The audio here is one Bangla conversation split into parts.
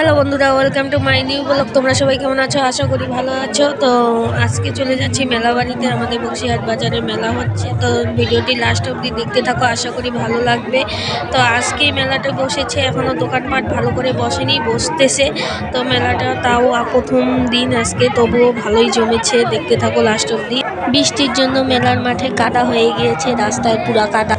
হ্যালো বন্ধুরা, welcome to my new blog. তোমরা সবাই কেমন আছো? আশা করি ভালো আছো। তো আজকে চলে যাচ্ছি মেলা বাড়িতে। আমাদের বক্সিহাট বাজারে মেলা হচ্ছে, তো ভিডিওটি লাস্ট অবধি দেখতে থাকো, আশা করি ভালো লাগবে। তো আজকে মেলাটা বসেছে, এখনও দোকানপাট ভালো করে বসেনি, বসতেছে। তো মেলাটা তাও প্রথম দিন আজকে, তবুও ভালোই জমেছে, দেখতে থাকো লাস্ট অবধি। বৃষ্টির জন্য মেলার মাঠে কাদা হয়ে গিয়েছে, রাস্তায় পুরা কাদা।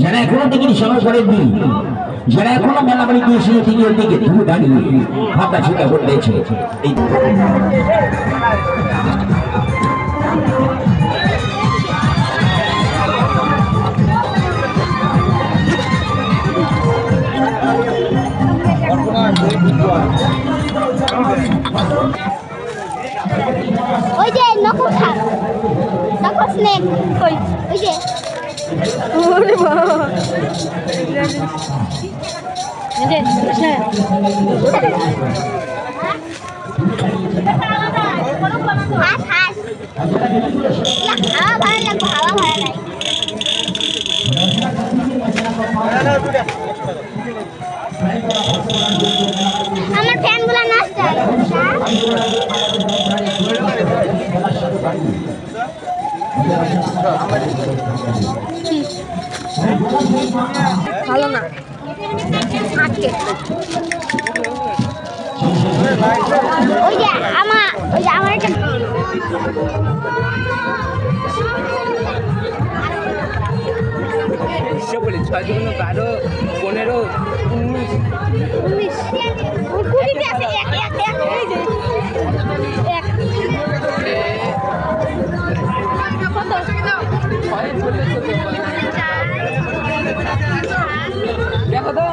যারা এখনো দেখিনি সময় পরের দিন, যারা এখনো মেলা বাড়ি গিয়েছিল তিনি ওর দিকে তুমি দাঁড়িয়ে ভাবনা চিন্তা করতেছে। ওই যে নকশা নকশ স্নেক ওই ওই যে ওরে বাবা, এই যে হাস হাস হাওয়া ভালো লাগবে, হাওয়া ভালো লাগে। আমার ফ্যানগুলো নষ্ট হয়। ভালো না। আটকে ওই যে আমার একটা বলি 6 2 12 15 19 কুড়িতে আছে এক এই যে এক কত দেখো তো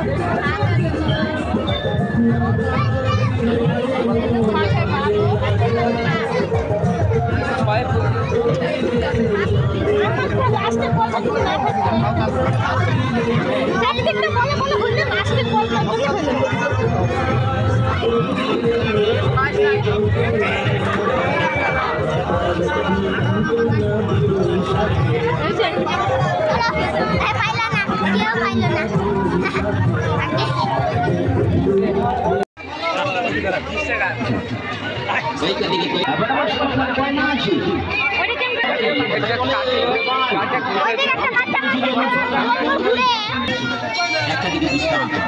একটা দিকে 20 টাকা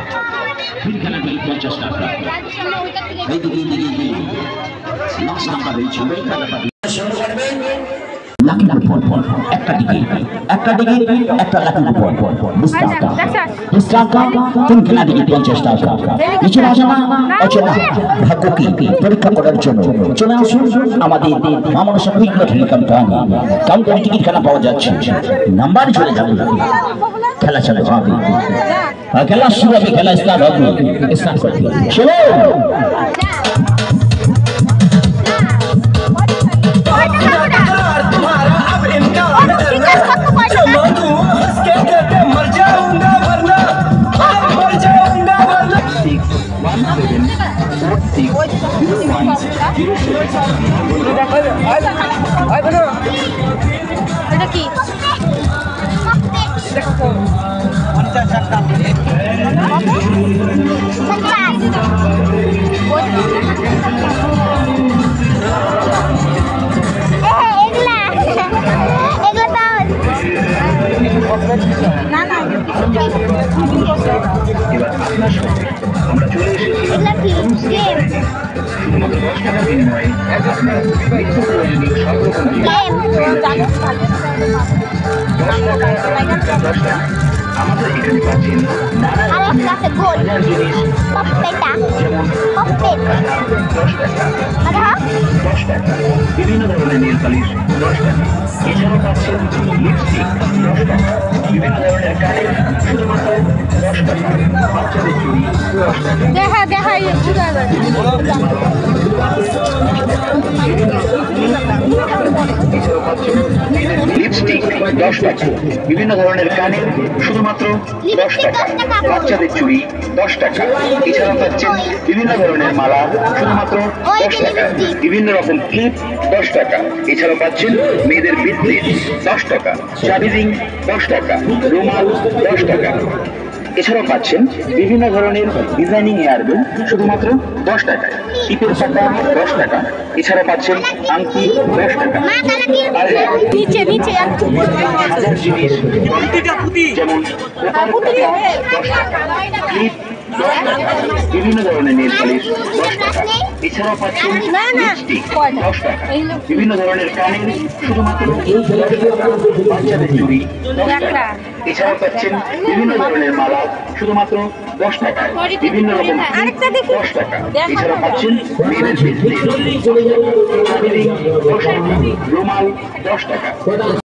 তিনখানা দিকে 50 টাকা এইদিকে লাস্ট নাম্বার হয়েছে ওই টাকাটা লাকি কুপন একটা দিকে একটা লাকি কুপন 20 টাকা 20 টাকা তিনখানা দিকে 50 টাকা কিছু অজানা ভাগ্য কি পরীক্ষা করার জন্য চলে আসুন আমাদের মামনসা কুইক লটারি কাউন্টারে টিকিট খেলা পাওয়া যাচ্ছে নাম্বার চলে যাবে খেলা চলে যাবে খেলা শুরু হবে খেলা স্টার্ট হবে স্টার্ট করতে চলো এটা কি না না আমরা চলে এসেছি আমাদের এখানে পাচ্ছেন বিভিন্ন ধরনের নেল পালিশ 10 টাকা এছাড়াও পাচ্ছেন লিপস্টিক 10 টাকা বিভিন্ন ধরনের কানের শুধুমাত্র 10 টাকা বাচ্চাদের চুড়ি 10 টাকা দেখা লিপস্টিক 10 টাকা বিভিন্ন ধরনের কানের শুধুমাত্র 10 টাকা বাচ্চাদের চুড়ি 10 টাকা এছাড়াও পাচ্ছেন বিভিন্ন ধরনের মালা শুধুমাত্র 10 টাকা বিভিন্ন রকম ক্লিপ 10 টাকা এছাড়াও পাচ্ছেন মেয়েদের বিদ্যুৎ 10 টাকা চাবি রিং 10 টাকা রুমাল 10 টাকা এছাড়াও পাচ্ছেন বিভিন্ন ধরনের ডিজাইনিং হেয়ারবেল শুধুমাত্র 10 টাকায় টিপের পাতা 10 টাকা এছাড়া পাচ্ছেন আংটি 10 টাকা আর নিচে জিনিস যেমন ক্লিপ 10 টাকা বিভিন্ন ধরনের নেল পালিশ 10 টাকা এছাড়াও পাচ্ছেন লিপস্টিক 10 টাকা বিভিন্ন ধরনের কানের শুধুমাত্র বাচ্চাদের চুড়ি 10 টাকা এছাড়াও পাচ্ছেন বিভিন্ন ধরনের মালা শুধুমাত্র 10 টাকা বিভিন্ন রকম 10 টাকা এছাড়াও পাচ্ছেন মেয়েদের বিদ্যুৎ রুমাল 10 টাকা